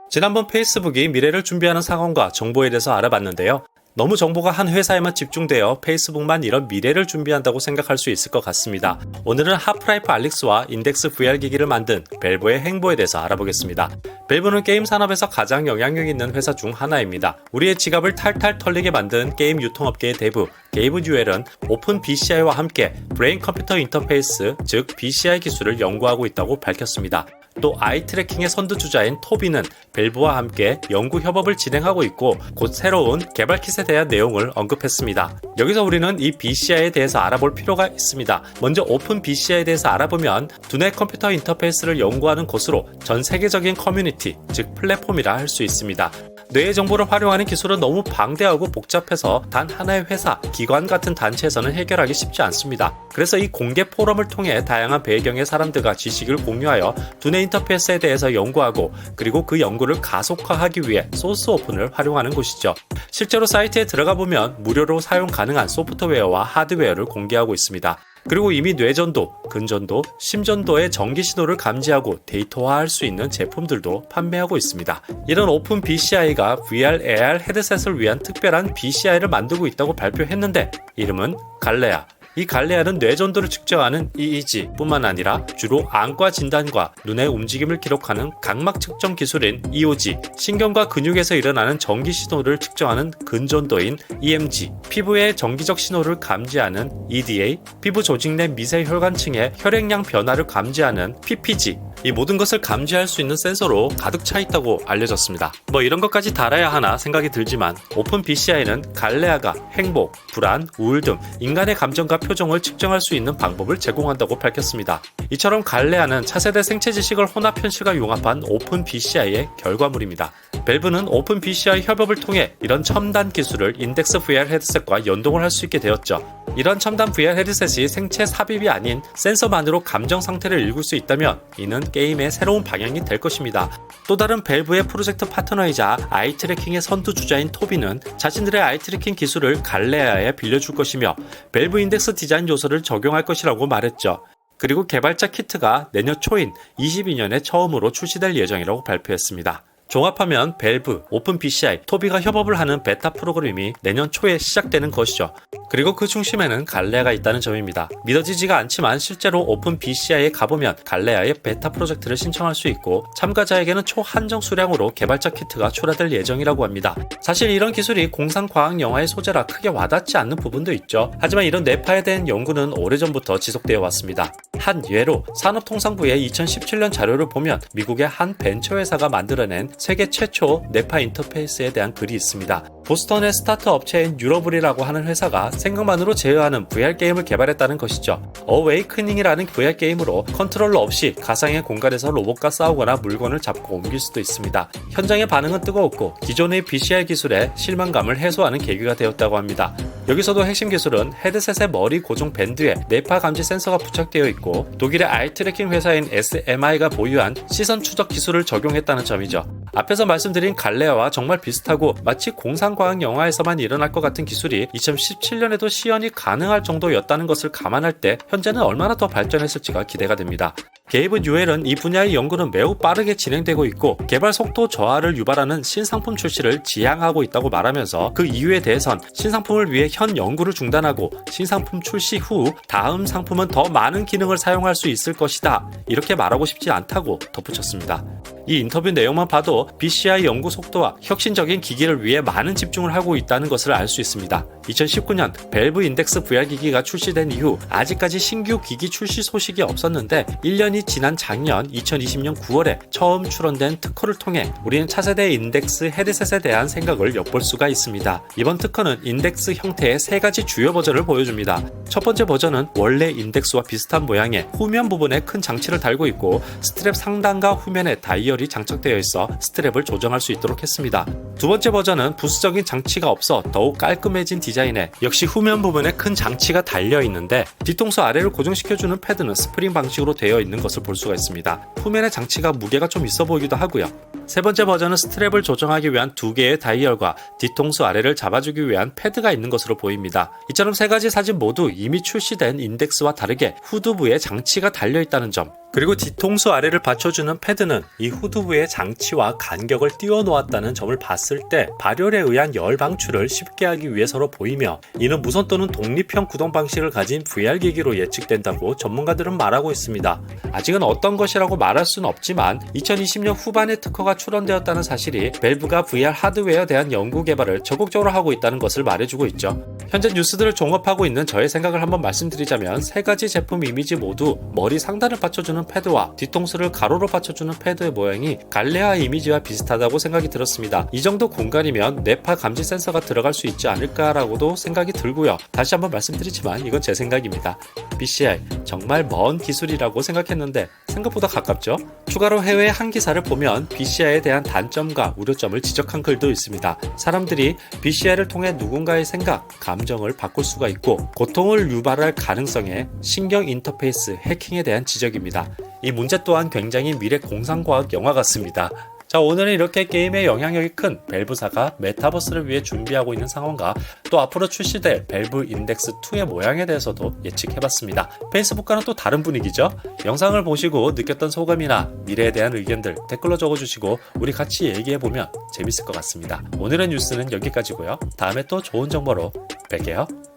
지난번 페이스북이 미래를 준비하는 상황과 정보에 대해서 알아봤는데요. 너무 정보가 한 회사에만 집중되어 페이스북만 이런 미래를 준비한다고 생각할 수 있을 것 같습니다. 오늘은 하프라이프 알릭스와 인덱스 VR 기기를 만든 밸브의 행보에 대해서 알아보겠습니다. 밸브는 게임 산업에서 가장 영향력 있는 회사 중 하나입니다. 우리의 지갑을 탈탈 털리게 만든 게임 유통업계의 대부 게이브 뉴엘은 오픈 BCI와 함께 브레인 컴퓨터 인터페이스, 즉 BCI 기술을 연구하고 있다고 밝혔습니다. 또 아이 트래킹의 선두주자인 토비는 밸브와 함께 연구 협업을 진행하고 있고 곧 새로운 개발 킷에 대한 내용을 언급했습니다. 여기서 우리는 이 BCI에 대해서 알아볼 필요가 있습니다. 먼저 오픈 BCI에 대해서 알아보면 두뇌 컴퓨터 인터페이스를 연구하는 곳으로 전 세계적인 커뮤니티, 즉 플랫폼이라 할 수 있습니다. 뇌의 정보를 활용하는 기술은 너무 방대하고 복잡해서 단 하나의 회사, 기관 같은 단체에서는 해결하기 쉽지 않습니다. 그래서 이 공개 포럼을 통해 다양한 배경의 사람들과 지식을 공유하여 두뇌 인터페이스에 대해서 연구하고 그리고 그 연구를 가속화하기 위해 소스 오픈을 활용하는 곳이죠. 실제로 사이트에 들어가 보면 무료로 사용 가능한 소프트웨어와 하드웨어를 공개하고 있습니다. 그리고 이미 뇌전도, 근전도, 심전도의 전기 신호를 감지하고 데이터화할 수 있는 제품들도 판매하고 있습니다. 이런 오픈 BCI가 VR, AR 헤드셋을 위한 특별한 BCI를 만들고 있다고 발표했는데 이름은 갈레아. 이 갈레아는 뇌전도를 측정하는 EEG 뿐만 아니라 주로 안과 진단과 눈의 움직임을 기록하는 각막 측정 기술인 EOG, 신경과 근육에서 일어나는 전기 신호를 측정하는 근전도인 EMG, 피부의 정기적 신호를 감지하는 EDA, 피부 조직 내 미세 혈관층의 혈액량 변화를 감지하는 PPG, 이 모든 것을 감지할 수 있는 센서로 가득 차 있다고 알려졌습니다. 이런 것까지 달아야 하나 생각이 들지만 오픈 BCI는 갈레아가 행복, 불안, 우울 등 인간의 감정과 표정을 측정할 수 있는 방법을 제공한다고 밝혔습니다. 이처럼 갈레아는 차세대 생체 지식을 혼합 현실과 융합한 오픈 BCI의 결과물입니다. 밸브는 오픈 BCI 협업을 통해 이런 첨단 기술을 인덱스 VR 헤드셋과 연동을 할 수 있게 되었죠. 이런 첨단 VR 헤드셋이 생체 삽입이 아닌 센서만으로 감정 상태를 읽을 수 있다면 이는 게임의 새로운 방향이 될 것입니다. 또 다른 밸브의 프로젝트 파트너이자 아이 트래킹의 선두주자인 토비는 자신들의 아이 트래킹 기술을 갈레아에 빌려줄 것이며 밸브 인덱스 디자인 요소를 적용할 것이라고 말했죠. 그리고 개발자 키트가 내년 초인 22년에 처음으로 출시될 예정이라고 발표했습니다. 종합하면 밸브, 오픈 BCI, 토비가 협업을 하는 베타 프로그램이 내년 초에 시작되는 것이죠. 그리고 그 중심에는 갈레아가 있다는 점입니다. 믿어지지가 않지만 실제로 오픈 BCI에 가보면 갈레아의 베타 프로젝트를 신청할 수 있고 참가자에게는 초한정 수량으로 개발자 키트가 출하될 예정이라고 합니다. 사실 이런 기술이 공상과학 영화의 소재라 크게 와닿지 않는 부분도 있죠. 하지만 이런 뇌파에 대한 연구는 오래전부터 지속되어 왔습니다. 한 예로 산업통상부의 2017년 자료를 보면 미국의 한 벤처회사가 만들어낸 세계 최초 뇌파 인터페이스에 대한 글이 있습니다. 보스턴의 스타트 업체인 뉴러블이라고 하는 회사가 생각만으로 제어하는 VR 게임을 개발했다는 것이죠. 어웨이크닝이라는 VR 게임으로 컨트롤러 없이 가상의 공간에서 로봇과 싸우거나 물건을 잡고 옮길 수도 있습니다. 현장의 반응은 뜨거웠고 기존의 BCI 기술에 실망감을 해소하는 계기가 되었다고 합니다. 여기서도 핵심 기술은 헤드셋의 머리 고정 밴드에 뇌파 감지 센서가 부착되어 있고 독일의 아이 트래킹 회사인 SMI가 보유한 시선 추적 기술을 적용했다는 점이죠. 앞에서 말씀드린 갈레아와 정말 비슷하고 마치 공상과학 영화에서만 일어날 것 같은 기술이 2017년에도 시연이 가능할 정도였다는 것을 감안할 때 현재는 얼마나 더 발전했을지가 기대가 됩니다. 게이브 뉴엘은 이 분야의 연구는 매우 빠르게 진행되고 있고 개발 속도 저하를 유발하는 신상품 출시를 지향하고 있다고 말하면서 그 이유에 대해선 신상품을 위해 현 연구를 중단하고 신상품 출시 후 다음 상품은 더 많은 기능을 사용할 수 있을 것이다. 이렇게 말하고 싶지 않다고 덧붙였습니다. 이 인터뷰 내용만 봐도 BCI 연구 속도와 혁신적인 기기를 위해 많은 집중을 하고 있다는 것을 알 수 있습니다. 2019년 밸브 인덱스 VR 기기가 출시된 이후 아직까지 신규 기기 출시 소식이 없었는데 1년이 지난 작년 2020년 9월에 처음 출원된 특허를 통해 우리는 차세대 인덱스 헤드셋에 대한 생각을 엿볼 수가 있습니다. 이번 특허는 인덱스 형태의 3가지 주요 버전을 보여줍니다. 첫 번째 버전은 원래 인덱스와 비슷한 모양의 후면 부분에 큰 장치를 달고 있고 스트랩 상단과 후면에 다이얼이 장착되어 있어 스트랩을 조정할 수 있도록 했습니다. 두 번째 버전은 부수적인 장치가 없어 더욱 깔끔해진 디자인에 역시 후면 부분에 큰 장치가 달려 있는데 뒤통수 아래를 고정시켜주는 패드는 스프링 방식으로 되어 있는 것을 볼 수가 있습니다. 후면의 장치가 무게가 좀 있어 보이기도 하고요. 세 번째 버전은 스트랩을 조정하기 위한 두 개의 다이얼과 뒤통수 아래를 잡아주기 위한 패드가 있는 것으로 보입니다. 이처럼 세 가지 사진 모두 이미 출시된 인덱스와 다르게 후두부에 장치가 달려있다는 점, 그리고 뒤통수 아래를 받쳐주는 패드는 이 후두부의 장치와 간격을 띄워 놓았다는 점을 봤을 때 발열에 의한 열 방출을 쉽게 하기 위해서로 보이며, 이는 무선 또는 독립형 구동 방식을 가진 VR 기기로 예측된다고 전문가들은 말하고 있습니다. 아직은 어떤 것이라고 말할 수는 없지만 2020년 후반에 특허가 출원되었다는 사실이 밸브가 VR 하드웨어에 대한 연구 개발을 적극적으로 하고 있다는 것을 말해주고 있죠. 현재 뉴스들을 종합하고 있는 저의 생각을 한번 말씀드리자면, 세 가지 제품 이미지 모두 머리 상단을 받쳐주는 패드와 뒤통수를 가로로 받쳐주는 패드의 모양이 갈레아 이미지와 비슷하다고 생각이 들었습니다. 이 정도 공간이면 뇌파 감지 센서가 들어갈 수 있지 않을까라고도 생각이 들고요. 다시 한번 말씀드리지만 이건 제 생각입니다. BCI 정말 먼 기술이라고 생각했는데 생각보다 가깝죠? 추가로 해외 한 기사를 보면 BCI에 대한 단점과 우려점을 지적한 글도 있습니다. 사람들이 BCI를 통해 누군가의 생각, 감정을 바꿀 수가 있고 고통을 유발할 가능성에 신경 인터페이스 해킹에 대한 지적입니다. 이 문제 또한 굉장히 미래 공상과학 영화 같습니다. 자, 오늘은 이렇게 게임의 영향력이 큰 밸브사가 메타버스를 위해 준비하고 있는 상황과 또 앞으로 출시될 밸브 인덱스 2의 모양에 대해서도 예측해봤습니다. 페이스북과는 또 다른 분위기죠? 영상을 보시고 느꼈던 소감이나 미래에 대한 의견들 댓글로 적어주시고 우리 같이 얘기해보면 재밌을 것 같습니다. 오늘의 뉴스는 여기까지고요. 다음에 또 좋은 정보로 뵐게요.